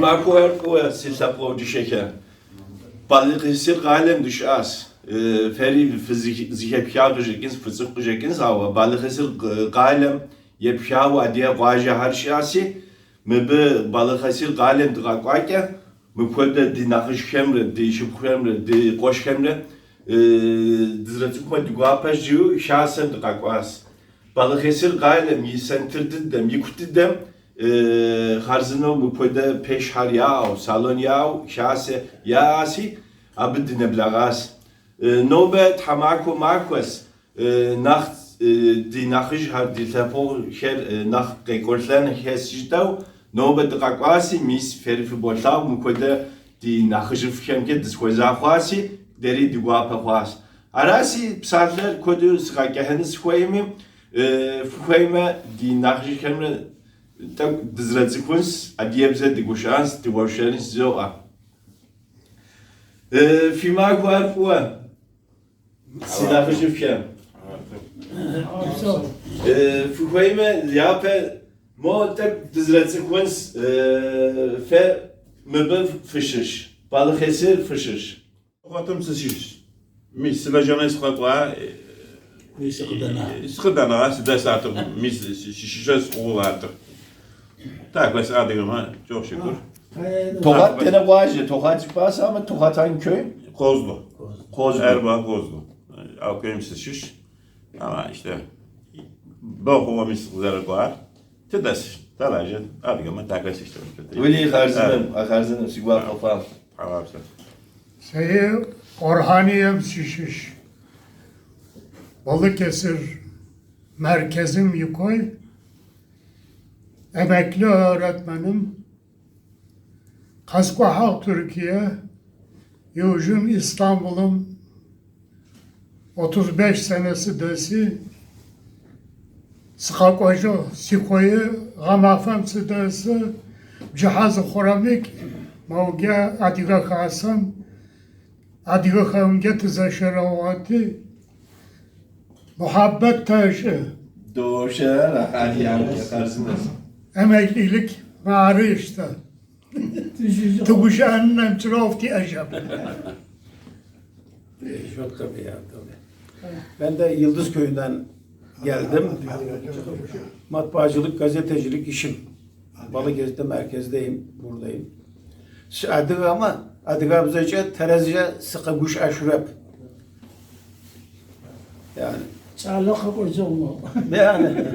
Fimakuar kuwa silapov dişeke. Balıkesir galem düşas. Feri zihepyağıcıkins, fızıkıcıkins ama Balıkesir galem yepyağı adiye vaja harşiyasi. Mebe Balıkesir galem dıgakvake. Mepode di nakış kemre, di şıp kemre, di koş kemre. Dizretukma dugapaş diyor, şahsen dıgakvas. Balıkesir galem yisentirdim, yıkutdim. Harzino mepode peş har yav, salon yav, şahse yasi. Abid neblagas. Nobet hamaku marquez. Nach die nakış har di tapo her nach gekolten hesjitav. Nobet dıgakvasi mis ferifi boltav mepode di nakışı fikemke dizkozaxvasi deri dugapaxvas. Arasi psaller kodu sıkakeheniz koyayım. Fukayma di nakışı kemre tak dizretsikuns adiyebze di guşans di guşans zoa. Fimak var kuwa. Sinakışı fikem. Fukayma yape mo tak dizretsikuns fe mebe fışış. Balıkesir fışış. Quantum s'is. Mis la jeunesse quoi Sıkıdana size satım mis şişes oğlatır. Tak ve sadıgıma çok şükür. Tokat dene vaje, Tokat basa ama Tokat hangi köy? Kozlu. Kozlu. Erbaa Kozlu. Al köyüm şiş. Ama işte bu hava mis güzel var. Tüdes. Talajı adıgıma takas işte. Veli harzınım sigvar kafam. Tamam sen. Sayı Orhaniyem şişiş. Balıkesir merkezim Yukoy. Emekli öğretmenim. Kaskahal Türkiye. Yujun İstanbul'un 35 senesi desi. Sıkakocu Sikoyu Gamafem Sidesi. Cihaz-ı Kuramik. Mavga Adiga Hasan. Adiga Hamget Zaşeravati. Muhabbet taşı. Doğuşa yani harzınız. Emeklilik mağarı işte. Tuguşanın emtirafti acaba. Çok tabii ya tabii. Ben de Yıldız Köyü'nden geldim. Matbaacılık, gazetecilik işim. Balıkesir'de merkezdeyim, buradayım. Adıga ama adıga bize terezice sıkı kuş aşurep. Yani. Çağla kapıcı olma. Yani.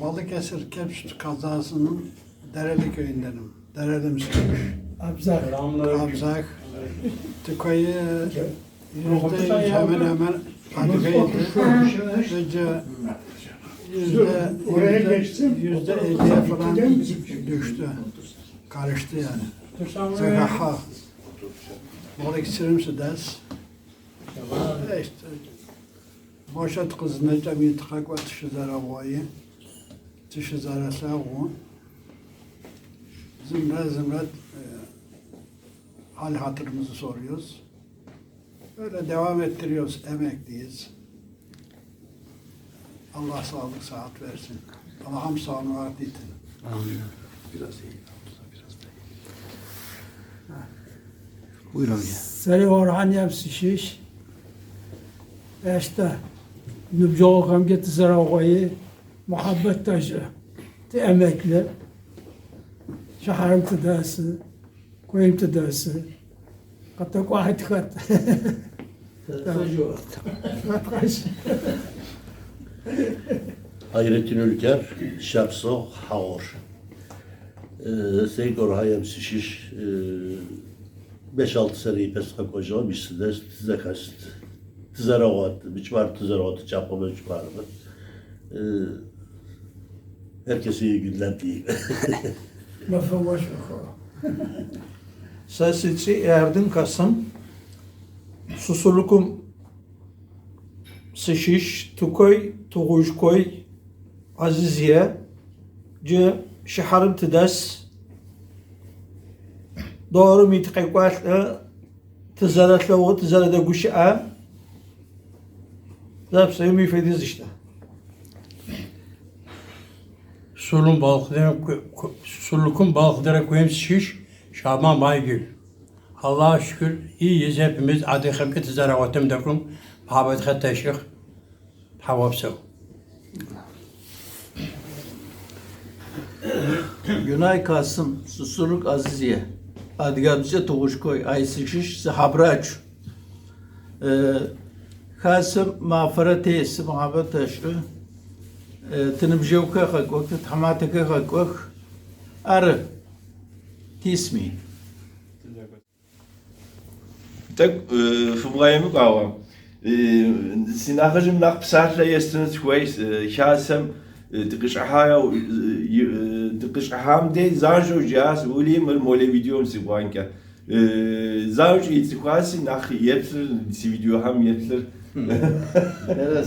Balıkesir Kepsut kazasının Dereli köyündenim. Dereli Müslüman. Abzak. Abzak. Tükayı hemen hemen Adıga'ydı. Yüzde 50'ye falan düştü. Karıştı yani. Zekaha. Balıkesir'imsi ders. İşte boşat kızını tabi tıkak ve tışı zaravayı. Tışı zarasa o. Zımret hal hatırımızı soruyoruz. Böyle devam ettiriyoruz, emekliyiz. Allah sağlık, sıhhat versin. Allah'ım sağlığı var ditin. Amin. Biraz iyi. Biraz da iyi. Buyurun ya. Sayı Orhaniyem şişiş. İşte nübjoğu hamget zaravayı muhabbet taşı. Te emekli. Şaharım tedası. Koyum tedası. Katak vahid kat. Hayrettin Ülker, Şapso, Haor. Seyit Orhayem Sişiş, 5-6 seneyi peska koca, bir de tize kaçtı. Tizeravatı, bir var tizeravatı, çapama bir vardı. Herkese iyi günler diyeyim. Mefhum hoş bakıyor. Sasici Erdin Kasım, Susulukum Sişiş, Tukoy, Tuğuşkoy, Aziziye, C. Şiharım Tides, Doğru mitikaykwal, Tizaratla o, Tizarada Guşa, Zapsayım ifediz işte. Suluk'un balıkları koyayım şiş, Şaban Baygül. Allah'a şükür iyiyiz hepimiz. Adı hemki tezaravatım dekum. Muhabbet hattaşık. Havapsın. Günay Kasım, Susurluk Aziziye. Adgabzca Toğuşkoy, Aysışış, Sahabraç. Kasım mağfara teyisi, muhabbet taşı. Tınıbjevka kakok, tamatıka kakok. Arı. Tismi. Так, февраемик ава. Синахажим нах псатла естенс квейс, хасам тыкышахая тыкышахам де занжо жас улим моле видеом сигуанка. Занжо итсихаси нах еплер си видео хам еплер.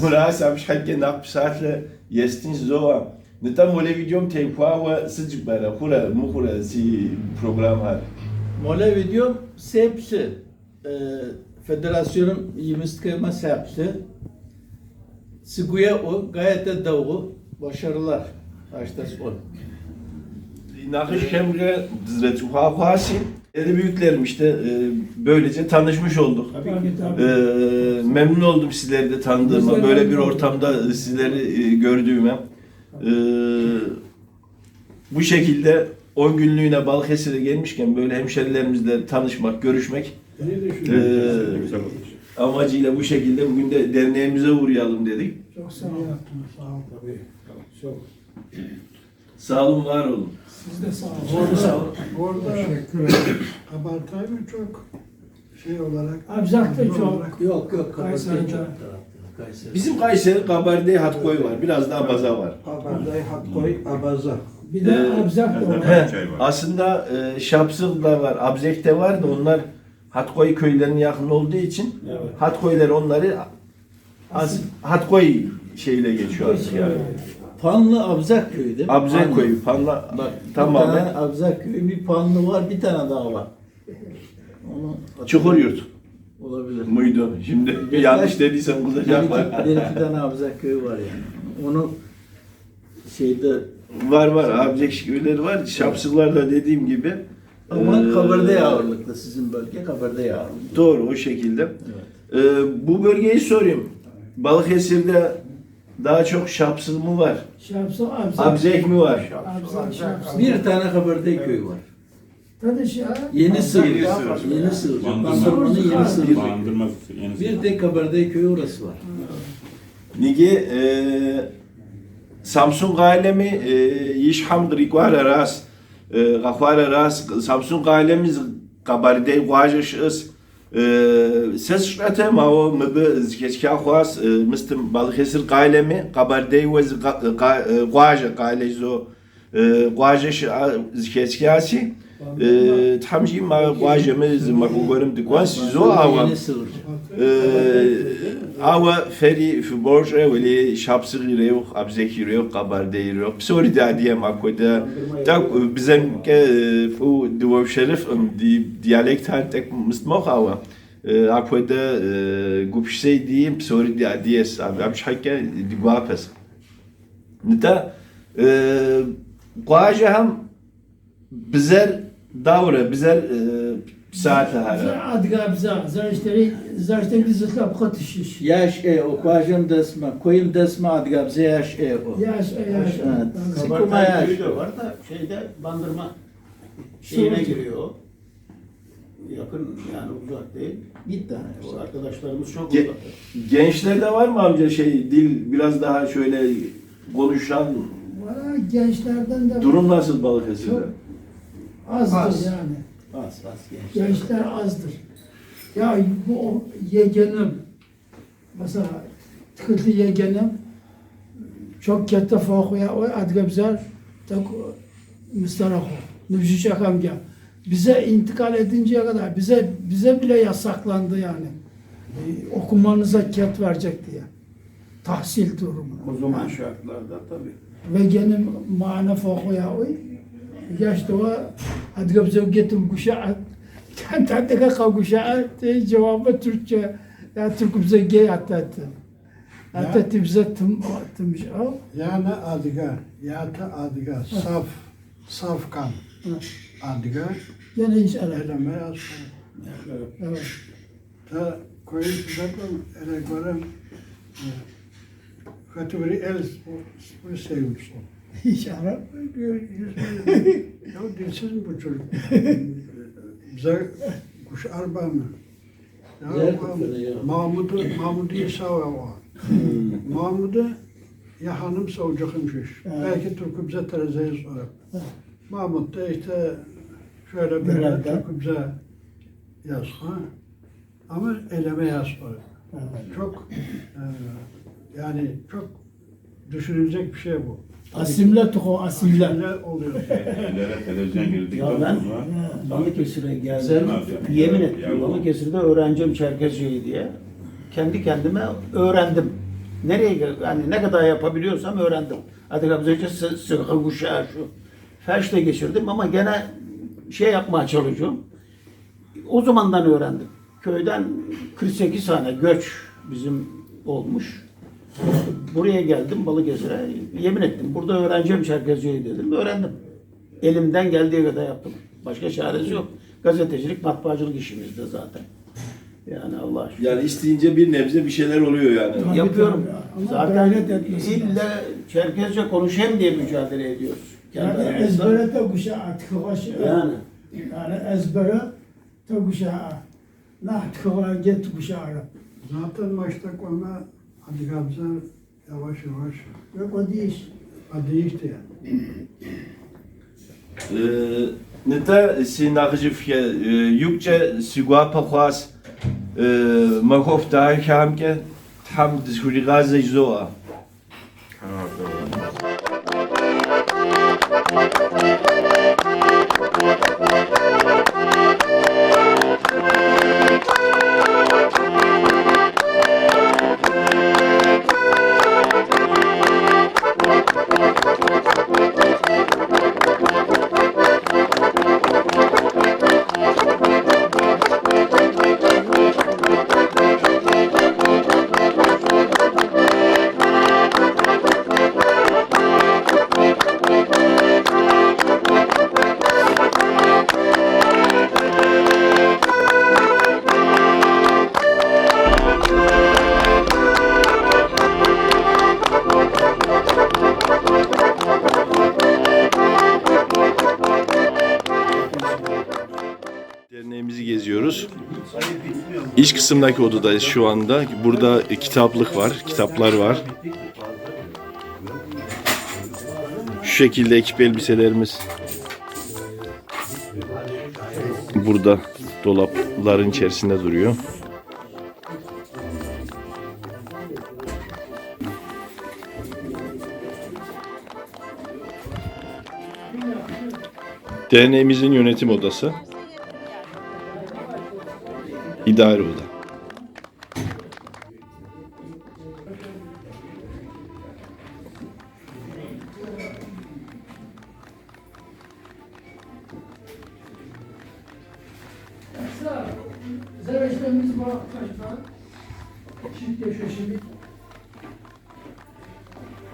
Мурас амш хакке нах псатла естенс зоа. Нета моле видеом тейпуава сыджик бара хура мухура си програм har. Mola videom sepsi. Federasyonun yemestkema sepsi. Siguya o gayet de davgu. Başarılar. Baştas ol. Nakış Kemre Dizret Uhafasi. Büyüklerim işte böylece tanışmış olduk. Memnun oldum sizleri de tanıdığıma, böyle bir ortamda sizleri gördüğüme. Bu şekilde 10 günlüğüne Balıkesir'e gelmişken böyle hemşerilerimizle tanışmak, görüşmek amacıyla bu şekilde bugün de derneğimize uğrayalım dedik. Çok sağ olun. Sağ ol tabii. Çok. Sağ olun, var olun. Siz de sağ olun. Orada Teşekkür ederim. Kabartay mı çok şey olarak? Abzak'ta çok. Yok. Kayseri'de. Bizim Kayseri Kabardey Hatkoy var, biraz da Abaza var. Kabartay, Hatkoy, Abaza. Bir de Abzak da var. He, aslında Şapsıl da var, Abzek de var da onlar Hatkoy köylerine yakın olduğu için Hatkoylar onları Hatkoy şeyle geçiyor artık yani. Panlı Abzak köyü değil mi? Abzek Panlı. köyü, Panla Bak, tamamen bir tane Abzak köyü, bir Panlı var, bir tane daha var. Onu Çukuryurt olabilir. muydu? Şimdi yanlış dediysem Bir kızacaklar. iki tane Abzak köyü var yani. Onu şeyde Var Abzek köyleri var. Şapsıllar da dediğim gibi. ama Kabardey ağırlıklı sizin bölge Kabardey ağırlıklı. Doğru, o şekilde. Bu bölgeyi sorayım. Balıkesir'de daha çok Şapsıl mı var? Şapsı Abzak. Abzek mi var? Abzak Şapsı. Bir tane Kabardey köyü var. Tadı şey. Yeni Sığırcık. Yeni Sığırcık. Bandırmanın Yeni Sığırcık. Bandırma yeni Bir de Kabardey köyü orası var. Nigi Samsung ailemi yişham grigwar ras gafar ras Samsung ailemiz Kabardey Guajışız ses şate ma o mbe zkeçka khwas mistim Balıkesir ailemi Kabardey ve Guaja ailezo Guajış zkeçkasi تحمجي ما واجه مز ما كوغرم دكواس زو أوا Yeni Sığırcık. أوا فري في بورجة ولي شابس غيريو أبزك غيريو قبردي غيريو بسوري دادية ما كودا تاك بزن ك فو دو شرف دي ديالكت هانتك مستمخ أوا أكودا قبشي دي بسوري دادية أبش حكي دقوابس نتا قواجه هم bizer davre, bizer saate hala. Adga Abzak. Zarışteri bizikla katışış. Yaş o kuajım desma, koyum desma adgabze yaş o. Yaş. Evet. Sıkıma yaş. Köyü de var da şeyde bandırma şeyine giriyor. Yakın yani uzak değil. Bir tane. O arkadaşlarımız çok Ge- uzak. Gençlerde var mı amca dil biraz daha şöyle konuşan Valla gençlerden de durum nasıl Balıkesir'de? Çok azdır Az. yani. Az genç. Gençler azdır. Ya bu yeğenim mesela tıkıtlı yeğenim çok kötü fakuya o adgabzar tak müstahak nüfus şakam ya. Bize intikal edinceye kadar bize bile yasaklandı yani. Okumanıza ket verecek diye. Tahsil durumu. O zaman şartlarda tabii. Ve gene mana fakuya o yaşta o adgabzar getim kuşağı Tantaka kavguşa cevabı Türkçe ya Türkümüze gay atattı. Hatta tibze tımmış al. Yani adiga, yata adiga, safkan adiga, Gene hiç ala. eleme yaz. Evet. Ta koyun tutakım, ele görem, katibri el bu sevimsin. Hiç ala. Ya dilsiz mi bu çocuk? Bize kuş arba mı? Ya Mahmud'u İsa var o. Mahmud'u ya hanım savcakım şiş. Belki Türk'ü bize terezeyi sorar. Mahmud da işte şöyle böyle Herhalde. Türk'ü bize yaz. Ha? Ama eleme yaz var. Çok yani çok düşünülecek bir şey bu. Asimle tuko asimle. Ne oluyor? Evlere televizyon girdikten Ya ben sonra Balıkesir'e geldim. Yemin ettim Balıkesir'de öğreneceğim Çerkezce'yi diye. Kendi kendime öğrendim. Yani ne kadar yapabiliyorsam öğrendim. Hadi önce sıkı kuşağı şu. Felç de geçirdim ama gene şey yapmaya çalışıyorum. O zamandan öğrendim. Köyden 48 tane göç bizim olmuş. Buraya geldim Balıkesir'e. Yemin ettim. Burada öğreneceğim Çerkezce'yi dedim. Öğrendim. Elimden geldiği kadar yaptım. Başka çaresi yok. Gazetecilik, matbaacılık işimizde zaten. Yani Allah aşkına. Yani isteyince bir nebze bir şeyler oluyor yani. Yapıyorum. Ama Zaten gayret etmesi illa Çerkezce konuşayım diye mücadele ediyoruz. Kendi Yani aramızda. ezbere te kuşağı tıkıvaşı. Yani. Yani ezbere te kuşağı. Nah tıkıvaşı get kuşağı. Zaten başta koyma hadi Gamze yavaş yavaş Yok o değil. hadi işte yani. Neta si nakıcıfke yukça sigua pakhwas mahof dahi hamke tam diskuri gaze zoa. Derneğimizi geziyoruz. İç kısımdaki odadayız şu anda. Burada kitaplık var, kitaplar var. Şu şekilde ekip elbiselerimiz burada dolapların içerisinde duruyor. Derneğimizin yönetim odası. İdare oda. Zereçlerimiz var arkadaşlar. Çift yaşaşımı.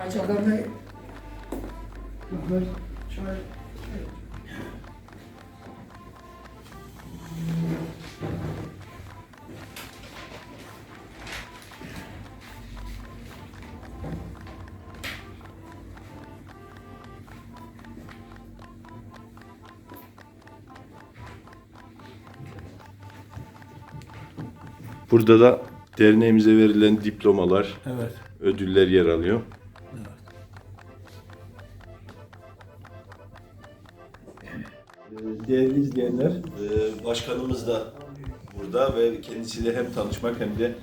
Açalarına çay. Burada da derneğimize verilen diplomalar, Evet. ödüller yer alıyor. Değerli izleyenler, başkanımız da burada ve kendisiyle hem tanışmak hem de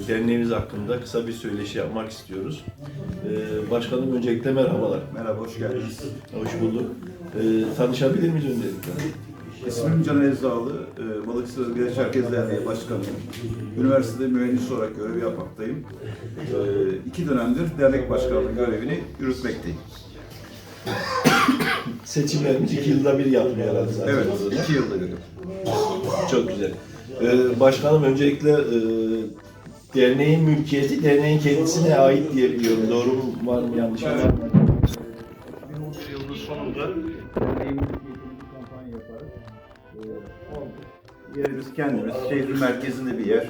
derneğimiz hakkında kısa bir söyleşi yapmak istiyoruz. Başkanım öncelikle merhabalar. Merhaba, hoş geldiniz. Hoş bulduk. Tanışabilir miyiz öncelikle? İsmim Can Ezdalı, Balıkesir Özgür Çerkez Derneği Başkanıyım. Üniversitede mühendis olarak görev yapmaktayım. 2 dönemdir dernek başkanlığı görevini yürütmekteyim. Seçimlerimiz 2 yılda bir yapılıyor herhalde zaten. Evet, orada da. 2 yılda görev. Çok güzel. Başkanım öncelikle derneğin mülkiyeti derneğin kendisine ait diye biliyorum. Doğru mu? Var mı, yanlış mı? 2011 yılının sonunda derneğin mülkiyetini bir kampanya yaparak yerimiz kendimiz, şehrin merkezinde bir yer.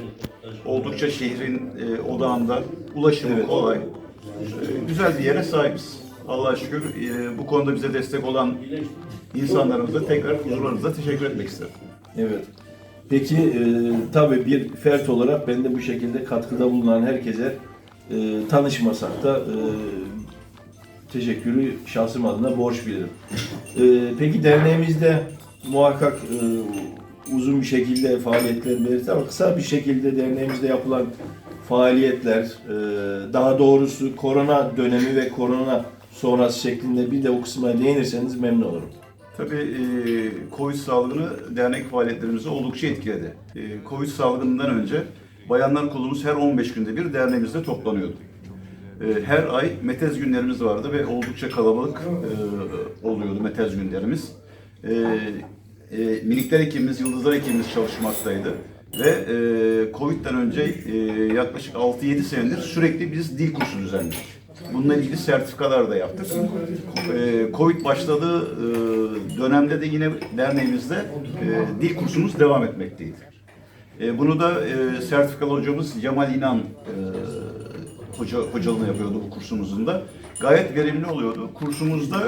Oldukça şehrin odağında, ulaşımı kolay. Güzel bir yere sahibiz. Allah'a şükür bu konuda bize destek olan insanlarımıza tekrar huzurlarınızda teşekkür etmek isterim. Evet. Peki tabii bir fert olarak ben de bu şekilde katkıda bulunan herkese tanışmasak da teşekkürü şahsım adına borç bilirim. Peki derneğimizde muhakkak uzun bir şekilde faaliyetler belirtti ama kısa bir şekilde derneğimizde yapılan faaliyetler, daha doğrusu korona dönemi ve korona sonrası şeklinde bir de o kısma değinirseniz memnun olurum. Tabii Covid salgını dernek faaliyetlerimizi oldukça etkiledi. Covid salgınından önce Bayanlar Kolumuz her 15 günde bir derneğimizde toplanıyordu. Her ay metez günlerimiz vardı ve oldukça kalabalık oluyordu metez günlerimiz. Minikler ekibimiz, yıldızlar ekibimiz çalışmaktaydı. Ve Covid'den önce yaklaşık 6-7 senedir sürekli biz dil kursu düzenledik. Bununla ilgili sertifikalar da yaptık. Covid başladığı dönemde de yine derneğimizde dil kursumuz devam etmekteydi. Bunu da sertifikalı hocamız Cemal İnan hocalığını yapıyordu bu kursumuzun da. Gayet verimli oluyordu. Kursumuzda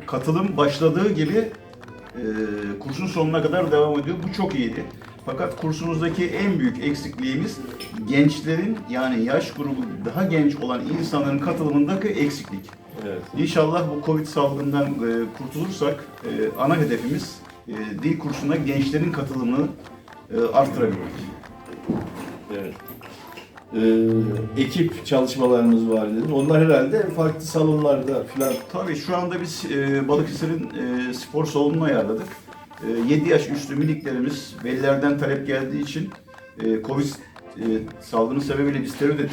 katılım başladığı gibi kursun sonuna kadar devam ediyor. Bu çok iyiydi. Fakat kursumuzdaki en büyük eksikliğimiz gençlerin, yani yaş grubu daha genç olan insanların katılımındaki eksiklik. Evet. İnşallah bu Covid salgından kurtulursak ana hedefimiz dil kursuna gençlerin katılımını arttırabilmek. Evet. Ekip çalışmalarınız var dedin. Onlar herhalde farklı salonlarda falan. Tabii şu anda biz Balıkesir'in spor salonunu ayarladık. 7 yaş üstü miniklerimiz velilerden talep geldiği için Covid salgını sebebiyle biz tereddüt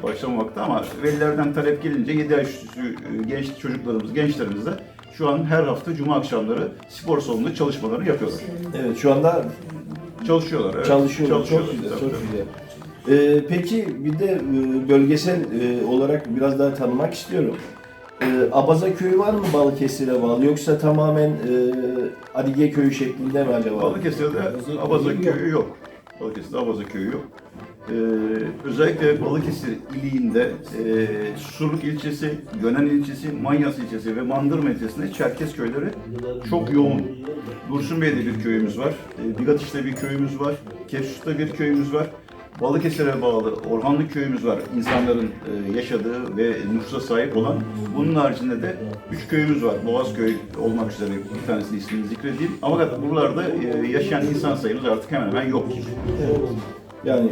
başlamamakta ama velilerden talep gelince 7 yaş üstü genç çocuklarımız, gençlerimiz de şu an her hafta cuma akşamları spor salonunda çalışmalarını yapıyorlar. Evet, şu anda Çalışıyorlar. Evet. çalışıyorlar. Çok güzel, Tabii, çok tabii. güzel. Peki bir de bölgesel olarak biraz daha tanımak istiyorum. Abaza köyü var mı Balıkesir'e bağlı yoksa tamamen Adige köyü şeklinde mi acaba? Balıkesir'de Abaza köyü yok. Balıkesir'de Abaza köyü yok. Özellikle Balıkesir iliğinde Susurluk ilçesi, Gönen ilçesi, Manyas ilçesi ve Mandırma ilçesinde Çerkez köyleri çok yoğun. Dursunbey'de bir köyümüz var, Bigatiş'te bir köyümüz var, Kefsus'ta bir köyümüz var. Balıkesir'e bağlı Orhanlı köyümüz var, insanların yaşadığı ve nüfusa sahip olan. Bunun haricinde de 3 köyümüz var, Boğazköy olmak üzere bir tanesinin ismini zikredeyim. Ama buralarda yaşayan insan sayımız artık hemen hemen yok. Evet. Yani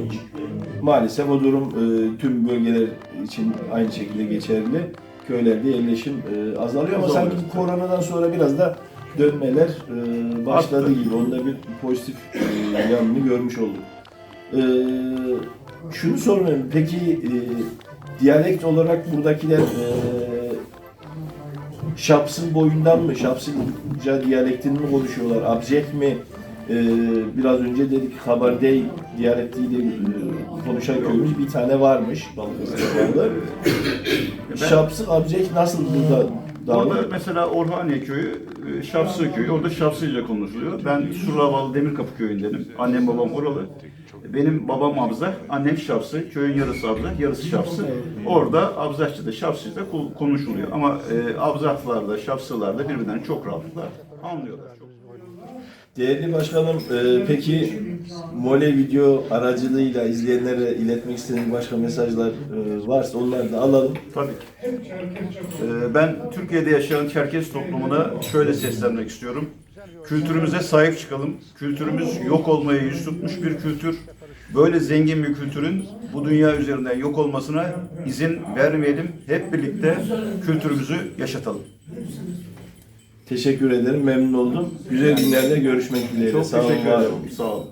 maalesef o durum tüm bölgeler için aynı şekilde geçerli. Köylerde yerleşim azalıyor ama sanki koronadan sonra biraz da dönmeler başladı gibi. Onda bir pozitif yanını görmüş olduk. Şunu sormayayım. Peki diyalekt olarak buradakiler Şapsın boyundan mı? Şapsınca diyalektini mi konuşuyorlar? Abjek mi? Biraz önce dedik Kabardey diyalektiyle konuşan köyümüz bir tane varmış Balıkesir'de. Şapsın, abjek nasıl burada? Orada mesela Orhaniye köyü, Şapsı köyü, orada Şapsıca konuşuluyor. Ben Suravalı Demirkapı köyündenim. Annem babam oralı. Benim babam Abzak, annem Şapsı. Köyün yarısı Abzak, yarısı Şapsı. Orada Abzakçı'da, Şapsı'da konuşuluyor. Ama Abzaklılar Şapsılar birbirinden çok rahatlıkla anlıyorlar. Değerli başkanım, peki Mole video aracılığıyla izleyenlere iletmek istediğiniz başka mesajlar varsa onları da alalım. Tabii ki. Ben Türkiye'de yaşayan Çerkez toplumuna şöyle seslenmek istiyorum. Kültürümüze sahip çıkalım. Kültürümüz yok olmaya yüz tutmuş bir kültür. Böyle zengin bir kültürün bu dünya üzerinden yok olmasına izin vermeyelim. Hep birlikte kültürümüzü yaşatalım. Teşekkür ederim, memnun oldum. Güzel günlerde görüşmek dileğiyle. Çok Sağ olun, teşekkür var ederim. olun. Sağ olun.